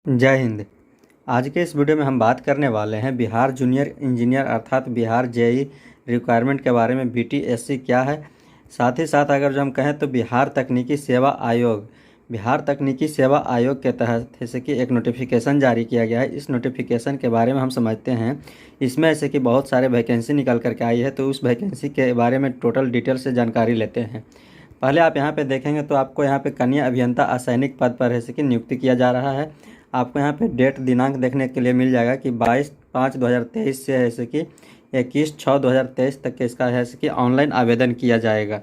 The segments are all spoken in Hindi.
जय हिंद। आज के इस वीडियो में हम बात करने वाले हैं बिहार जूनियर इंजीनियर अर्थात बिहार जेई रिक्वायरमेंट के बारे में। बीटीएससी क्या है, साथ ही साथ अगर जो हम कहें तो बिहार तकनीकी सेवा आयोग, बिहार तकनीकी सेवा आयोग के तहत जैसे कि एक नोटिफिकेशन जारी किया गया है। इस नोटिफिकेशन के बारे में हम समझते हैं। इसमें ऐसे कि बहुत सारे वैकेंसी निकल करके आई है, तो उस वैकेंसी के बारे में टोटल डिटेल से जानकारी लेते हैं। पहले आप यहाँ पे देखेंगे तो आपको यहाँ पे कनीय अभियंता असैनिक पद पर जैसे कि नियुक्ति किया जा रहा है। आपको यहाँ पे डेट दिनांक देखने के लिए मिल जाएगा कि 22/5/2023 से जैसे कि 21/6/2023 तक के इसका जैसे कि ऑनलाइन आवेदन किया जाएगा।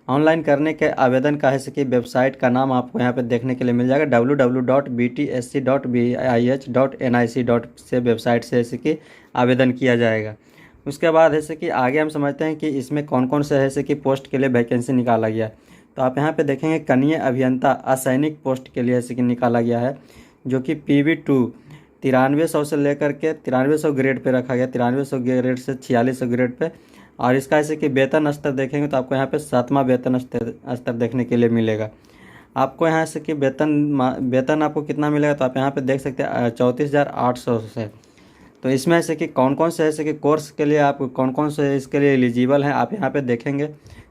ऑनलाइन करने के आवेदन का है कि वेबसाइट का नाम आपको यहाँ पे देखने के लिए मिल जाएगा www.btsc.bih.nic. से वेबसाइट से जैसे कि आवेदन किया जाएगा। उसके बाद जैसे कि आगे हम समझते हैं कि इसमें कौन कौन से जैसे कि पोस्ट के लिए वैकेंसी निकाला गया। तो आप यहाँ पे देखेंगे कनीय अभियंता असैनिक पोस्ट के लिए जैसे कि निकाला गया है, जो कि PV2 9300 से लेकर के 9300 ग्रेड पे रखा गया, 9300 ग्रेड से 4600 ग्रेड पे। और इसका ऐसे कि वेतन स्तर देखेंगे तो आपको यहाँ पे 7वां वेतन स्तर देखने के लिए मिलेगा। आपको यहाँ से कि वेतन आपको कितना मिलेगा, तो आप यहाँ पे देख सकते हैं 34,800 से। तो इसमें ऐसे कि कौन कौन से ऐसे कि कोर्स के लिए आप कौन कौन से इसके लिए एलिजिबल हैं आप यहाँ पे देखेंगे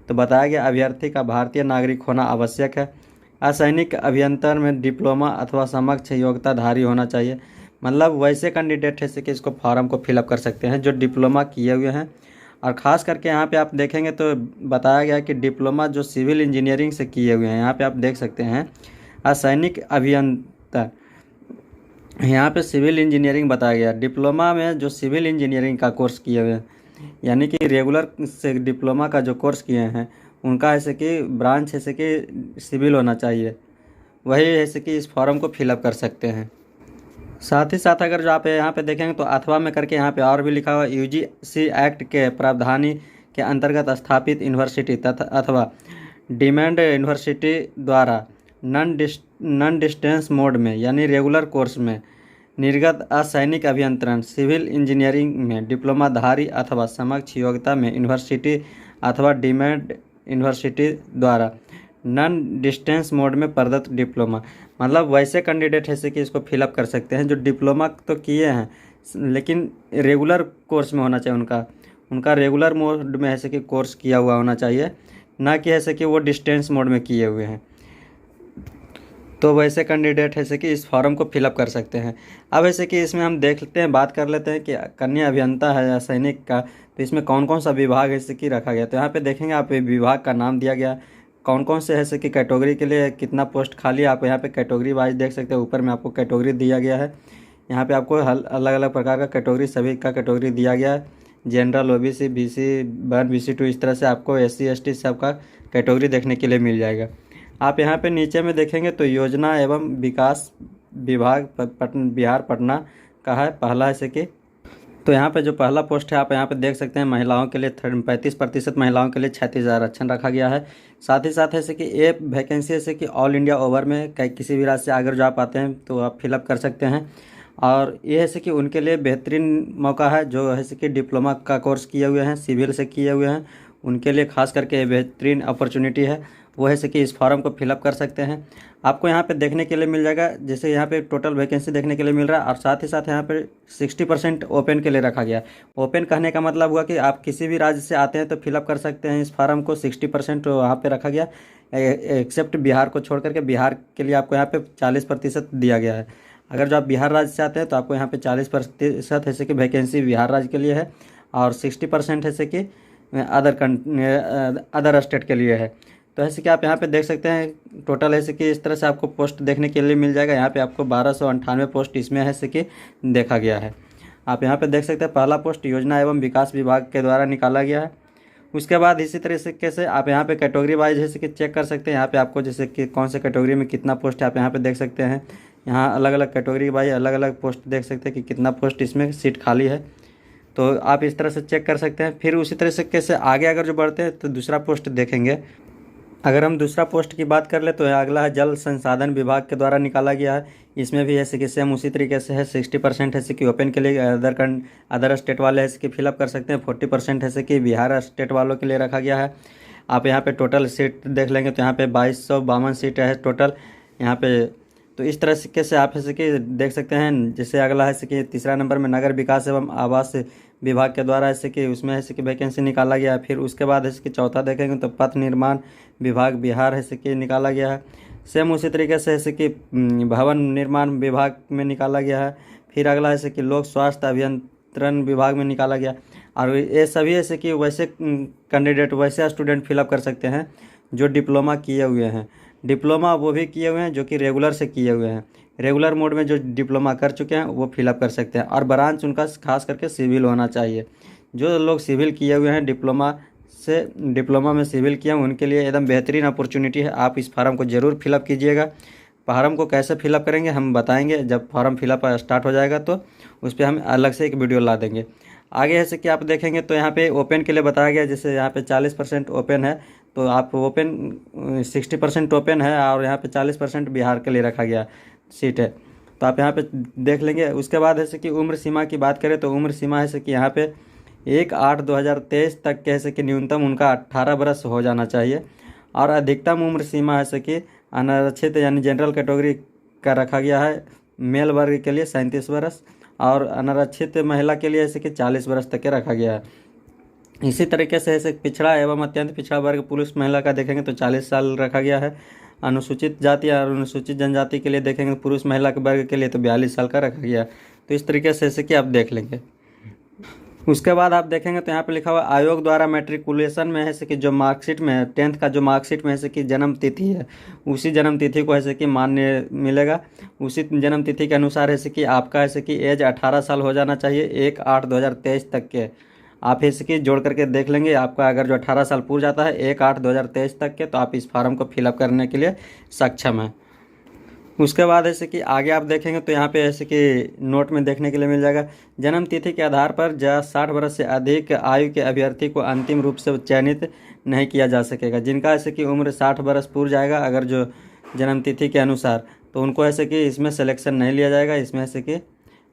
तो बताया गया अभ्यर्थी का भारतीय नागरिक होना आवश्यक है। असैनिक अभियंत्रण में डिप्लोमा अथवा समकक्ष योग्यताधारी होना चाहिए। मतलब वैसे कैंडिडेट है कि इसको फॉर्म को फिलअप कर सकते हैं जो डिप्लोमा किए हुए हैं। और ख़ास करके यहाँ पे आप देखेंगे तो बताया गया कि डिप्लोमा जो सिविल इंजीनियरिंग से किए हुए हैं, यहाँ पे आप देख सकते हैं असैनिक अभियंता, यहाँ पे सिविल इंजीनियरिंग बताया गया। डिप्लोमा में जो सिविल इंजीनियरिंग का कोर्स किए हुए हैं, यानी कि रेगुलर से डिप्लोमा का जो कोर्स किए हैं उनका ऐसे कि ब्रांच ऐसे कि सिविल होना चाहिए, वही ऐसे कि इस फॉर्म को फिलअप कर सकते हैं। साथ ही साथ अगर जो आप यहाँ पे देखेंगे तो अथवा में करके यहाँ पे और भी लिखा हुआ UGC एक्ट के प्रावधानी के अंतर्गत स्थापित यूनिवर्सिटी तथा अथवा डिमांड यूनिवर्सिटी द्वारा नॉन डिस्टेंस मोड में यानी रेगुलर कोर्स में निर्गत असैनिक अभियंत्रण सिविल इंजीनियरिंग में डिप्लोमाधारी अथवा समकक्ष योग्यता में यूनिवर्सिटी अथवा डिमांड यूनिवर्सिटी द्वारा नॉन डिस्टेंस मोड में प्रदत्त डिप्लोमा, मतलब वैसे कैंडिडेट है कि इसको फिलअप कर सकते हैं जो डिप्लोमा तो किए हैं लेकिन रेगुलर कोर्स में होना चाहिए। उनका रेगुलर मोड में ऐसे कि कोर्स किया हुआ होना चाहिए, ना कि ऐसे कि वो डिस्टेंस मोड में किए हुए हैं। तो वैसे कैंडिडेट है कि इस फॉर्म को फिलअप कर सकते हैं। अब ऐसे कि इसमें हम देखते हैं, बात कर लेते हैं कि कन्या अभियंता है या सैनिक का, तो इसमें कौन कौन सा विभाग ऐसे कि रखा गया। तो यहाँ पे देखेंगे आप विभाग का नाम दिया गया, कौन कौन से ऐसे कि कैटेगरी के लिए कितना पोस्ट खाली है। आप यहाँ पे कैटेगरी वाइज देख सकते हैं, ऊपर में आपको कैटेगरी दिया गया है। यहाँ पे आपको अलग अलग प्रकार का कैटेगरी, सभी का कैटेगरी दिया गया है। जनरल, OBC, BC 1, BC 2, इस तरह से आपको SC ST सबका कैटेगरी देखने के लिए मिल जाएगा। आप यहाँ पे नीचे में देखेंगे तो योजना एवं विकास विभाग बिहार पटना का है पहला ऐसे कि। तो यहाँ पे जो पहला पोस्ट है आप यहाँ पे देख सकते हैं, महिलाओं के लिए 35% महिलाओं के लिए 36 आरक्षण रखा गया है। साथ ही साथ ऐसे कि ये वैकेंसी ऐसे कि ऑल इंडिया ओवर में किसी भी राज्य से अगर जो आप आते हैं तो आप फिलअप कर सकते हैं। और ये ऐसे कि उनके लिए बेहतरीन मौका है जो ऐसे कि डिप्लोमा का कोर्स किए हुए हैं, सिविल से किए हुए हैं, उनके लिए खास करके बेहतरीन अपॉर्चुनिटी है। वो है कि इस फॉर्म को फिलअप कर सकते हैं। आपको यहाँ पे देखने के लिए मिल जाएगा, जैसे यहाँ पे टोटल वैकेंसी देखने के लिए मिल रहा है। और साथ ही साथ यहाँ पे 60% ओपन के लिए रखा गया। ओपन कहने का मतलब हुआ कि आप किसी भी राज्य से आते हैं तो फिलअप कर सकते हैं इस फॉर्म को। 60% वहाँ पे रखा गया, एक्सेप्ट बिहार को छोड़ करके। बिहार के लिए आपको यहाँ पे 40% दिया गया है। अगर जो आप बिहार राज्य से आते हैं तो आपको यहाँ पे 40% ऐसे कि वैकेंसी बिहार राज्य के लिए है, और 60% ऐसे कि अदर स्टेट के लिए है। तो ऐसे कि आप यहाँ पे देख सकते हैं टोटल ऐसे कि इस तरह से आपको पोस्ट देखने के लिए मिल जाएगा। यहाँ पे आपको 1298 पोस्ट इसमें ऐसे कि देखा गया है। आप यहाँ पे देख सकते हैं पहला पोस्ट योजना एवं विकास विभाग के द्वारा निकाला गया है। उसके बाद इसी तरीके से आप यहाँ पे कैटेगरी वाइज जैसे कि चेक कर सकते हैं। यहाँ पे आपको जैसे कि कौन से कैटेगरी में कितना पोस्ट है आप यहाँ पे देख सकते हैं। यहाँ अलग अलग कैटेगरी वाइज अलग अलग पोस्ट देख सकते हैं कि कितना पोस्ट इसमें सीट खाली है। तो आप इस तरह से चेक कर सकते हैं। फिर उसी तरह से कैसे आगे अगर जो बढ़ते हैं तो दूसरा पोस्ट देखेंगे। अगर हम दूसरा पोस्ट की बात कर ले तो अगला है जल संसाधन विभाग के द्वारा निकाला गया है। इसमें भी ऐसे कि सेम उसी तरीके से है। 60% ऐसे कि ओपन के लिए अदर स्टेट वाले ऐसे कि फिलअप कर सकते हैं। 40% ऐसे कि बिहार स्टेट वालों के लिए रखा गया है। आप यहाँ पे टोटल सीट देख लेंगे तो यहाँ पे 2252 सीट है टोटल। यहाँ पे तो इस तरह से आप जैसे कि देख सकते हैं। जैसे अगला है जैसे कि तीसरा नंबर में नगर विकास एवं आवास विभाग के द्वारा जैसे कि उसमें जैसे कि वैकेंसी निकाला गया है। फिर उसके बाद जैसे कि चौथा देखेंगे तो पथ निर्माण विभाग बिहार जैसे कि निकाला गया है। सेम उसी तरीके से जैसे कि भवन निर्माण विभाग में निकाला गया है। फिर अगला जैसे कि लोक स्वास्थ्य अभियंत्रण विभाग में निकाला गया। और ये सभी जैसे कि वैसे कैंडिडेट वैसे स्टूडेंट फिलअप कर सकते हैं जो डिप्लोमा किए हुए हैं। डिप्लोमा वो भी किए हुए हैं जो कि रेगुलर से किए हुए हैं। रेगुलर मोड में जो डिप्लोमा कर चुके हैं वो फिलअप कर सकते हैं। और ब्रांच उनका खास करके सिविल होना चाहिए। जो लोग सिविल किए हुए हैं डिप्लोमा में सिविल किए हैं उनके लिए एकदम बेहतरीन अपॉर्चुनिटी है। आप इस फार्म को ज़रूर फिलअप कीजिएगा। फार्म को कैसे फिलअप करेंगे हम बताएंगे, जब फॉर्म फिलअप स्टार्ट हो जाएगा तो उस पर हम अलग से एक वीडियो ला देंगे। आगे जैसे कि आप देखेंगे तो यहाँ पे ओपन के लिए बताया गया। जैसे यहाँ पे 40% ओपन है तो आप ओपन 60% ओपन है और यहाँ पे 40% बिहार के लिए रखा गया सीट है, तो आप यहाँ पे देख लेंगे। उसके बाद जैसे कि उम्र सीमा की बात करें तो उम्र सीमा है कि यहाँ पे 1/8/2023 तक के जैसे कि न्यूनतम उनका 18 वर्ष हो जाना चाहिए। और अधिकतम उम्र सीमा है कि अनारक्षित यानी जनरल कैटेगरी का रखा गया है मेल वर्ग के लिए 37 वर्ष और अनारक्षित महिला के लिए जैसे कि 40 वर्ष तक के रखा गया है। इसी तरीके से जैसे पिछड़ा एवं अत्यंत पिछड़ा वर्ग पुरुष महिला का देखेंगे तो 40 साल रखा गया है। अनुसूचित जाति और अनुसूचित जनजाति के लिए देखेंगे पुरुष महिला के वर्ग के लिए तो 42 साल का रखा गया है। तो इस तरीके से जैसे कि आप देख लेंगे। उसके बाद आप देखेंगे तो यहाँ पे लिखा हुआ आयोग द्वारा मैट्रिकुलेशन में है कि जो मार्कशीट में 10th का जो मार्कशीट में है कि जन्म तिथि है उसी जन्म तिथि को है कि मान्य मिलेगा। उसी जन्म तिथि के अनुसार है कि आपका है कि एज 18 साल हो जाना चाहिए 1/8/2023 तक के। आप इसे कि जोड़ करके देख लेंगे। आपका अगर जो 18 साल पूरा जाता है 1/8/2023 तक के तो आप इस फार्म को फिलअप करने के लिए सक्षम हैं। उसके बाद ऐसे कि आगे आप देखेंगे तो यहाँ पे ऐसे कि नोट में देखने के लिए मिल जाएगा जन्म तिथि के आधार पर 60 वर्ष से अधिक आयु के अभ्यर्थी को अंतिम रूप से चयनित नहीं किया जा सकेगा। जिनका ऐसे कि उम्र 60 वर्ष पूर जाएगा अगर जो जन्म तिथि के अनुसार तो उनको ऐसे कि इसमें सिलेक्शन नहीं लिया जाएगा, इसमें ऐसे कि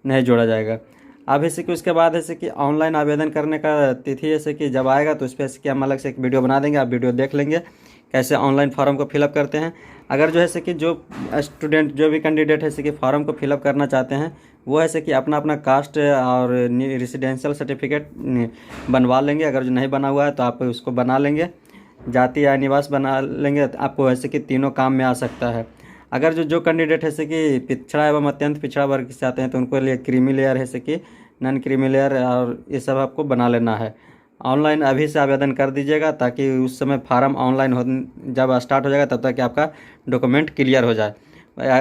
नहीं जोड़ा जाएगा। अब ऐसे कि उसके बाद ऐसे कि ऑनलाइन आवेदन करने का तिथि ऐसे कि जब आएगा तो उस पर ऐसे कि हम अलग से एक वीडियो बना देंगे। आप वीडियो देख लेंगे कैसे ऑनलाइन फॉर्म को फिलअप करते हैं। अगर जो है कि जो स्टूडेंट जो भी कैंडिडेट है कि फॉर्म को फिलअप करना चाहते हैं वो है कि अपना अपना कास्ट और रेसिडेंशियल सर्टिफिकेट बनवा लेंगे। अगर जो नहीं बना हुआ है तो आप उसको बना लेंगे, जाति या निवास बना लेंगे तो आपको ऐसे कि तीनों काम में आ सकता है। अगर जो कैंडिडेट है कि पिछड़ा एवं अत्यंत पिछड़ा वर्ग से आते हैं तो उनको लिए क्रीमी लेयर है कि नॉन क्रीमी लेयर और ये सब आपको बना लेना है। ऑनलाइन अभी से आवेदन कर दीजिएगा ताकि उस समय फार्म ऑनलाइन हो जब स्टार्ट हो जाएगा तब तक आपका डॉक्यूमेंट क्लियर हो जाए,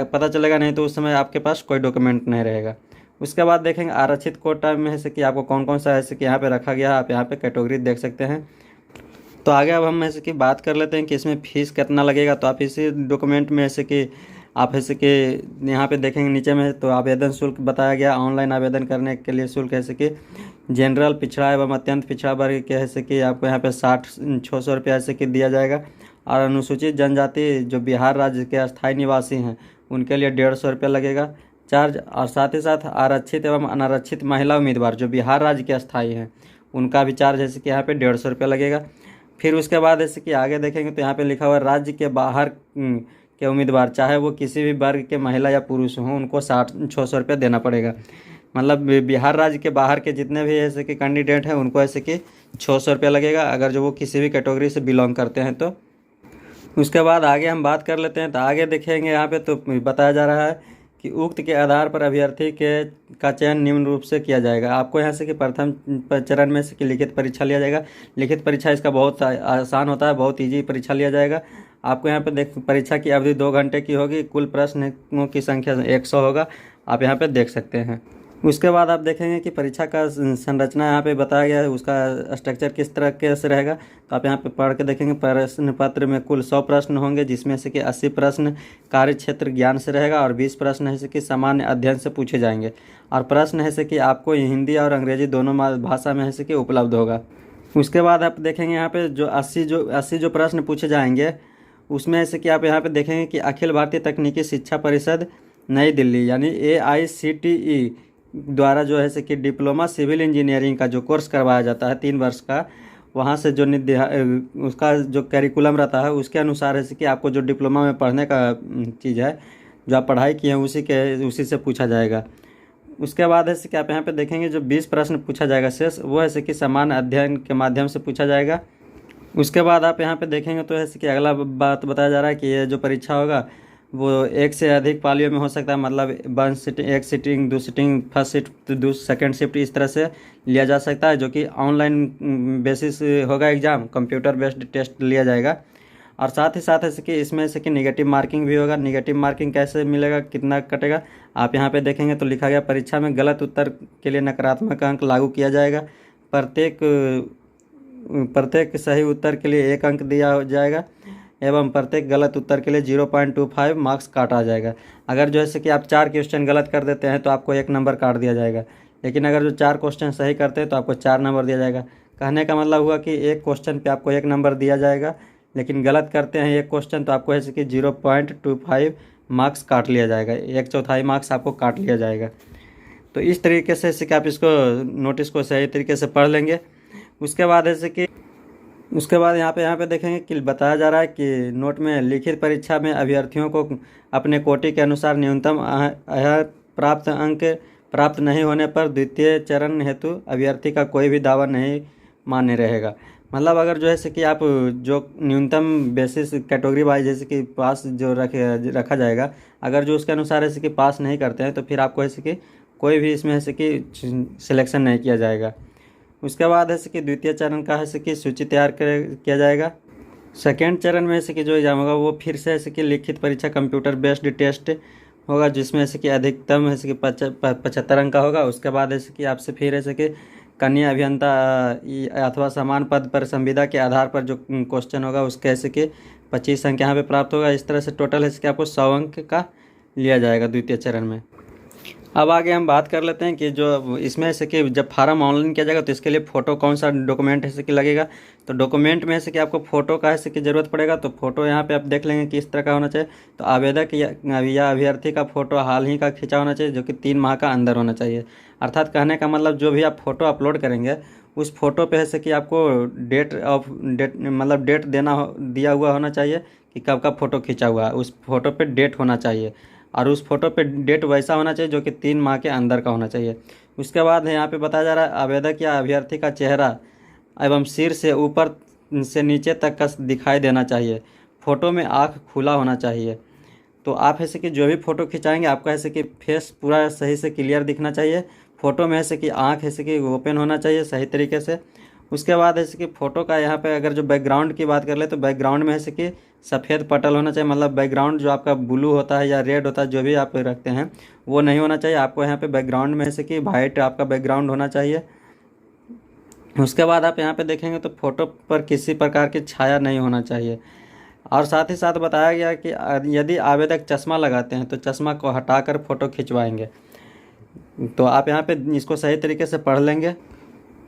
पता चलेगा नहीं तो उस समय आपके पास कोई डॉक्यूमेंट नहीं रहेगा। उसके बाद देखेंगे आरक्षित कोटा में है कि आपको कौन कौन सा है कि यहाँ पे रखा गया है। आप यहाँ पे कैटेगरी देख सकते हैं। तो आगे अब हम ऐसे कि बात कर लेते हैं कि इसमें फ़ीस कितना लगेगा। तो आप इसी डॉक्यूमेंट में ऐसे कि आप ऐसे कि यहाँ पे देखेंगे नीचे में तो आवेदन शुल्क बताया गया। ऑनलाइन आवेदन करने के लिए शुल्क ऐसे कि जनरल पिछड़ा एवं अत्यंत पिछड़ा वर्ग के ऐसे कि आपको यहाँ पे 600 रुपया ऐसे कि दिया जाएगा। और अनुसूचित जनजाति जो बिहार राज्य के अस्थायी निवासी हैं उनके लिए 150 रुपया लगेगा चार्ज। और साथ ही साथ आरक्षित एवं अनारक्षित महिला उम्मीदवार जो बिहार राज्य के अस्थायी हैं उनका भी चार्ज जैसे कि यहाँ पे 150 रुपया लगेगा। फिर उसके बाद जैसे कि आगे देखेंगे तो यहाँ पे लिखा हुआ है राज्य के बाहर के उम्मीदवार चाहे वो किसी भी वर्ग के महिला या पुरुष हों उनको 600 रुपया देना पड़ेगा। मतलब बिहार राज्य के बाहर के जितने भी ऐसे कि कैंडिडेट हैं उनको ऐसे कि 600 रुपया लगेगा अगर जो वो किसी भी कैटेगरी से बिलोंग करते हैं तो। उसके बाद आगे हम बात कर लेते हैं। तो आगे देखेंगे यहाँ पे तो बताया जा रहा है कि उक्त के आधार पर अभ्यर्थी का चयन निम्न रूप से किया जाएगा। आपको यहाँ से कि प्रथम चरण में से कि लिखित परीक्षा लिया जाएगा। लिखित परीक्षा इसका बहुत आसान होता है, बहुत ईजी परीक्षा लिया जाएगा। आपको यहाँ पे परीक्षा की अवधि 2 घंटे की होगी। कुल प्रश्नों की संख्या 100 होगा, आप यहाँ पे देख सकते हैं। उसके बाद आप देखेंगे कि परीक्षा का संरचना यहाँ पे बताया गया है, उसका स्ट्रक्चर किस तरह के से रहेगा। तो आप यहाँ पे पढ़ के देखेंगे प्रश्न पत्र में कुल 100 प्रश्न होंगे जिसमें से कि 80 प्रश्न कार्य क्षेत्र ज्ञान से रहेगा और 20 प्रश्न है कि सामान्य अध्ययन से पूछे जाएंगे। और प्रश्न है कि आपको हिंदी और अंग्रेजी दोनों भाषा में है कि उपलब्ध होगा। उसके बाद आप देखेंगे यहाँ पे जो 80 जो प्रश्न पूछे जाएंगे उसमें ऐसे कि आप यहाँ पे देखेंगे कि अखिल भारतीय तकनीकी शिक्षा परिषद नई दिल्ली यानी AICTE द्वारा जो है कि डिप्लोमा सिविल इंजीनियरिंग का जो कोर्स करवाया जाता है 3 वर्ष का, वहाँ से जो उसका जो कैरिकुलम रहता है उसके अनुसार है कि आपको जो डिप्लोमा में पढ़ने का चीज़ है जो आप पढ़ाई किए हैं उसी से पूछा जाएगा। उसके बाद है कि आप यहाँ पे देखेंगे जो 20 प्रश्न पूछा जाएगा शेष, वो है कि समान अध्ययन के माध्यम से पूछा जाएगा। उसके बाद आप यहाँ पे देखेंगे तो है कि अगला बात बताया जा रहा है कि ये जो परीक्षा होगा वो एक से अधिक पालियों में हो सकता है, मतलब वन सिटिंग, एक सिटिंग, दो sitting, first shift, second shift, इस तरह से लिया जा सकता है, जो कि ऑनलाइन बेसिस होगा एग्ज़ाम, कंप्यूटर बेस्ड टेस्ट लिया जाएगा। और साथ ही साथ है कि इसमें से कि निगेटिव मार्किंग भी होगा। निगेटिव मार्किंग कैसे मिलेगा, कितना कटेगा, आप यहाँ पे देखेंगे तो लिखा गया परीक्षा में गलत उत्तर के लिए नकारात्मक अंक लागू किया जाएगा। प्रत्येक सही उत्तर के लिए 1 अंक दिया जाएगा एवं प्रत्येक गलत उत्तर के लिए 0.25 मार्क्स काटा जाएगा। अगर जैसे कि आप 4 क्वेश्चन गलत कर देते हैं तो आपको 1 नंबर काट दिया जाएगा, लेकिन अगर जो 4 क्वेश्चन सही करते हैं तो आपको 4 नंबर दिया जाएगा। कहने का मतलब हुआ कि एक क्वेश्चन पे आपको 1 नंबर दिया जाएगा, लेकिन गलत करते हैं एक क्वेश्चन तो आपको ऐसे कि 0.25 मार्क्स काट लिया जाएगा, 1/4 मार्क्स आपको काट लिया जाएगा। तो इस तरीके से कि आप इसको नोटिस को सही तरीके से पढ़ लेंगे। उसके बाद ऐसे कि यहाँ पे देखेंगे कि बताया जा रहा है कि नोट में लिखित परीक्षा में अभ्यर्थियों को अपने कोटि के अनुसार न्यूनतम प्राप्त अंक प्राप्त नहीं होने पर द्वितीय चरण हेतु अभ्यर्थी का कोई भी दावा नहीं मान्य रहेगा। मतलब अगर जो है कि आप जो न्यूनतम बेसिस कैटेगरी वाइज जैसे कि पास जो रखा जाएगा, अगर जो उसके अनुसार ऐसे कि पास नहीं करते हैं तो फिर आपको ऐसे कि कोई भी इसमें ऐसे कि सिलेक्शन नहीं किया जाएगा। उसके बाद है कि द्वितीय चरण का है कि सूची तैयार किया जाएगा। सेकेंड चरण में ऐसे कि जो एग्जाम होगा वो फिर से ऐसे कि लिखित परीक्षा कंप्यूटर बेस्ड टेस्ट होगा, जिसमें ऐसे कि अधिकतम ऐसे कि 75 अंक का होगा। उसके बाद ऐसे कि आपसे फिर ऐसे कि कन्या अभियंता अथवा समान पद पर संविदा के आधार पर जो क्वेश्चन होगा उसके ऐसे कि 25 अंक यहाँ पे प्राप्त होगा। इस तरह से टोटल ऐसे कि आपको 100 अंक का लिया जाएगा द्वितीय चरण में। अब आगे हम बात कर लेते हैं कि जो इसमें ऐसे कि जब फार्म ऑनलाइन किया जाएगा तो इसके लिए फ़ोटो कौन सा डॉक्यूमेंट ऐसे कि लगेगा। तो डॉक्यूमेंट में ऐसे कि आपको फ़ोटो का ऐसे कि ज़रूरत पड़ेगा। तो फ़ोटो यहाँ पे आप देख लेंगे कि इस तरह का होना चाहिए। तो आवेदक या अभ्यर्थी का फ़ोटो हाल ही का खींचा होना चाहिए, जो कि 3 माह का अंदर होना चाहिए। अर्थात कहने का मतलब जो भी आप फ़ोटो अपलोड करेंगे उस फ़ोटो पे ऐसे कि आपको डेट दिया हुआ होना चाहिए कि कब का फ़ोटो खींचा हुआ है, उस फ़ोटो पे डेट होना चाहिए और उस फोटो पे डेट वैसा होना चाहिए जो कि 3 माह के अंदर का होना चाहिए। उसके बाद यहाँ पे बताया जा रहा है आवेदक या अभ्यर्थी का चेहरा एवं सिर से ऊपर से नीचे तक का दिखाई देना चाहिए। फ़ोटो में आँख खुला होना चाहिए। तो आप ऐसे कि जो भी फ़ोटो खिंचाएंगे आपका ऐसे कि फेस पूरा सही से क्लियर दिखना चाहिए। फ़ोटो में ऐसे कि आँख ऐसे कि ओपन होना चाहिए सही तरीके से। उसके बाद ऐसे कि फ़ोटो का यहाँ पे अगर जो बैकग्राउंड की बात कर ले तो बैकग्राउंड में ऐसे कि सफ़ेद पटल होना चाहिए, मतलब बैकग्राउंड जो आपका ब्लू होता है या रेड होता है जो भी आप रखते हैं वो नहीं होना चाहिए। आपको यहाँ पे बैकग्राउंड में ऐसे कि वाइट आपका बैकग्राउंड होना चाहिए। उसके बाद आप यहाँ पे देखेंगे तो फ़ोटो पर किसी प्रकार की छाया नहीं होना चाहिए। और साथ ही साथ बताया गया कि यदि आवेदक चश्मा लगाते हैं तो चश्मा को हटाकर फ़ोटो खिंचवाएंगे। तो आप यहाँ पे इसको सही तरीके से पढ़ लेंगे।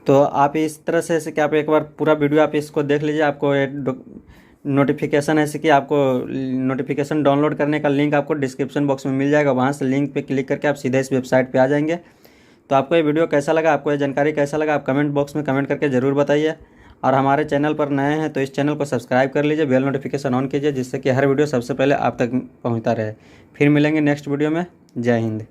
तो आप इस तरह से कि आप एक बार पूरा वीडियो आप इसको देख लीजिए। आपको नोटिफिकेशन ऐसे कि आपको नोटिफिकेशन डाउनलोड करने का लिंक आपको डिस्क्रिप्शन बॉक्स में मिल जाएगा, वहाँ से लिंक पे क्लिक करके आप सीधे इस वेबसाइट पे आ जाएंगे। तो आपको ये वीडियो कैसा लगा, आपको ये जानकारी कैसा लगा, आप कमेंट बॉक्स में कमेंट करके ज़रूर बताइए। और हमारे चैनल पर नए हैं तो इस चैनल को सब्सक्राइब कर लीजिए, बेल नोटिफिकेशन ऑन कीजिए, जिससे कि हर वीडियो सबसे पहले आप तक पहुँचता रहे। फिर मिलेंगे नेक्स्ट वीडियो में। जय हिंद।